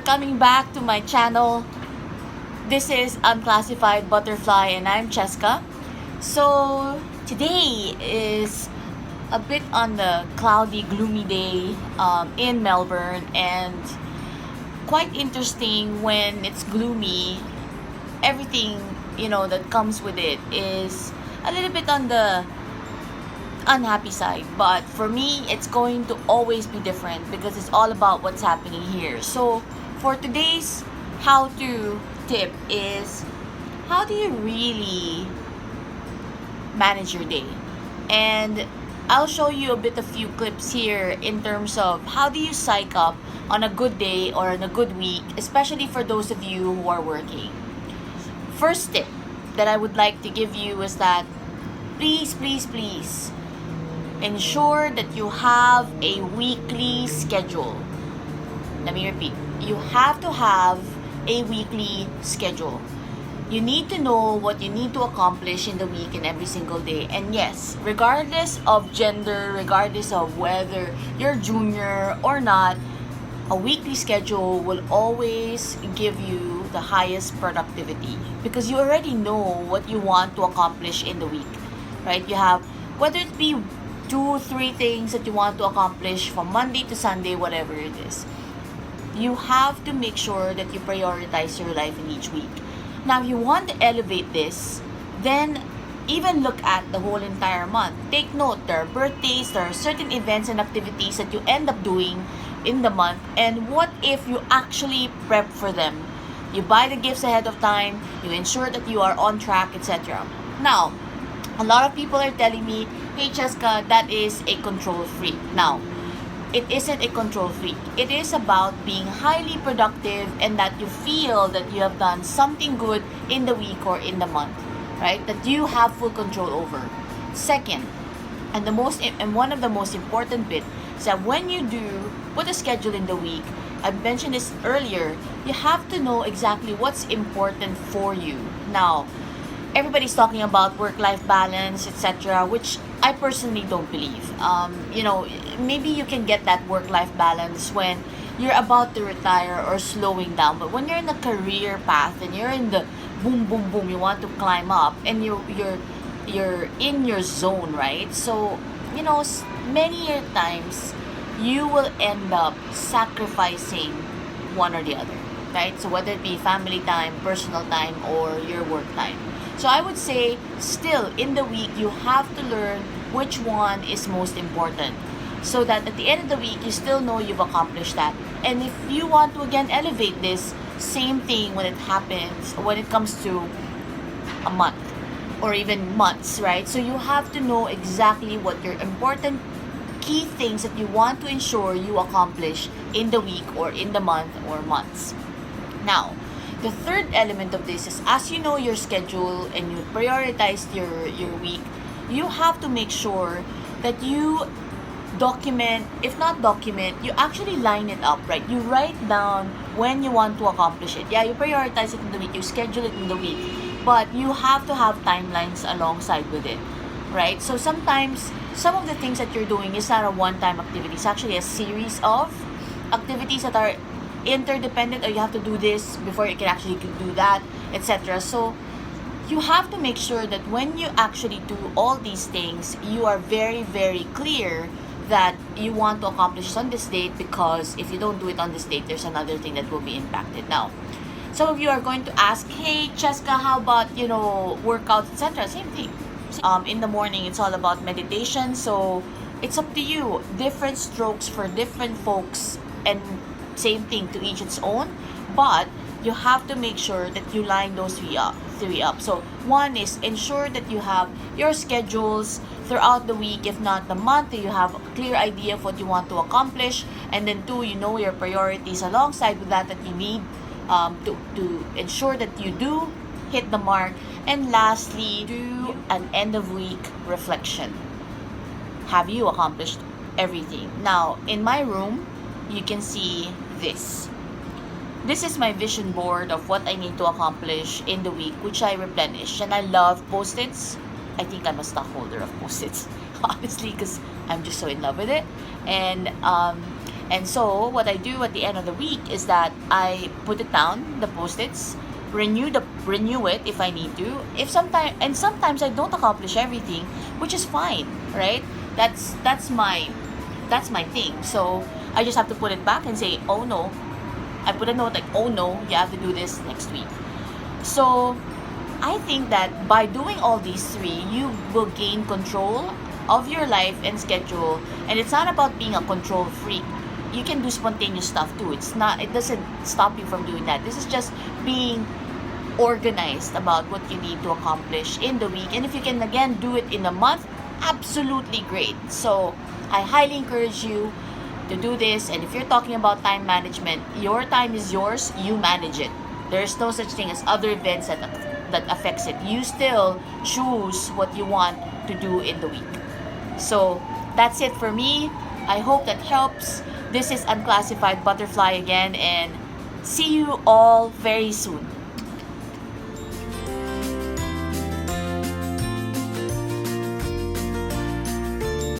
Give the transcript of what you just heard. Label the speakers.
Speaker 1: coming back to my channel. This is Unclassified Butterfly and I'm Cheska. So today is a bit on the cloudy, gloomy day in Melbourne, and quite interesting when it's gloomy. Everything that comes with it is a little bit on the unhappy side, but for me it's going to always be different because it's all about what's happening here. So for today's how to tip is, how do you really manage your day? And I'll show you a bit of few clips here in terms of how do you psych up on a good day or on a good week, especially for those of you who are working. First tip that I would like to give you is that please ensure that you have a weekly schedule. Let me repeat. You have to have a weekly schedule. You need to know what you need to accomplish in the week and every single day. And yes, regardless of gender, regardless of whether you're junior or not, a weekly schedule will always give you the highest productivity because you already know what you want to accomplish in the week, right? You have, whether it be 2-3 things that you want to accomplish from Monday to Sunday, whatever it is. You have to make sure that you prioritize your life in each week. Now, if you want to elevate this, then even look at the whole entire month. Take note, there are birthdays, there are certain events and activities that you end up doing in the month, and what if you actually prep for them? You buy the gifts ahead of time, you ensure that you are on track, etc. Now, a lot of people are telling me, hey Cheska, that is a control freak. Now, it isn't a control freak. It is about being highly productive and that you feel that you have done something good in the week or in the month, right? That you have full control over. Second, and one of the most important bit is that when you do put a schedule in the week, I mentioned this earlier, you have to know exactly what's important for you. Now, everybody's talking about work-life balance, etc., which I personally don't believe. Maybe you can get that work-life balance when you're about to retire or slowing down. But when you're in a career path and you're in the boom, boom, boom, you want to climb up and you're in your zone, right? So, many times you will end up sacrificing one or the other, right? So whether it be family time, personal time, or your work time. So I would say still in the week, you have to learn which one is most important so that at the end of the week, you still know you've accomplished that. And if you want to again elevate this, same thing when it comes to a month or even months, right? So you have to know exactly what your important key things that you want to ensure you accomplish in the week or in the month or months. Now, the third element of this is, as you know your schedule and you prioritize your week, you have to make sure that you document, if not document, you actually line it up, right? You write down when you want to accomplish it. Yeah, you prioritize it in the week, you schedule it in the week, but you have to have timelines alongside with it, right? So sometimes some of the things that you're doing is not a one-time activity. It's actually a series of activities that are interdependent, or you have to do this before you can actually do that, etc. So you have to make sure that when you actually do all these things, you are very, very clear that you want to accomplish this on this date, because if you don't do it on this date, there's another thing that will be impacted. Now, some of you are going to ask, hey Cheska, how about workouts, etc. Same thing. In the morning, it's all about meditation, so it's up to you. Different strokes for different folks, and same thing to each its own, but you have to make sure that you line those three up. So one is ensure that you have your schedules throughout the week, if not the month, you have a clear idea of what you want to accomplish. And then two, you know your priorities alongside with that you need to ensure that you do hit the mark. And lastly, do an end of week reflection. Have you accomplished everything? Now, in my room, you can see this. This is my vision board of what I need to accomplish in the week, which I replenish. And I love Post-its. I think I'm a stockholder of Post-its, honestly, because I'm just so in love with it. And And so what I do at the end of the week is that I put it down, the post-its, renew it if I need to. If sometimes I don't accomplish everything, which is fine, right? That's my thing. So I just have to put it back and say, oh no. I put a note like, oh no, you have to do this next week. So I think that by doing all these three, you will gain control of your life and schedule. And it's not about being a control freak. You can do spontaneous stuff too. It doesn't stop you from doing that. This is just being organized about what you need to accomplish in the week. And if you can again do it in a month, absolutely great. So I highly encourage you to do this. And if you're talking about time management, your time is yours, you manage it. There's no such thing as other events that affects it. You still choose what you want to do in the week. So that's it for me. I hope that helps. This is Unclassified Butterfly again, and see you all very soon.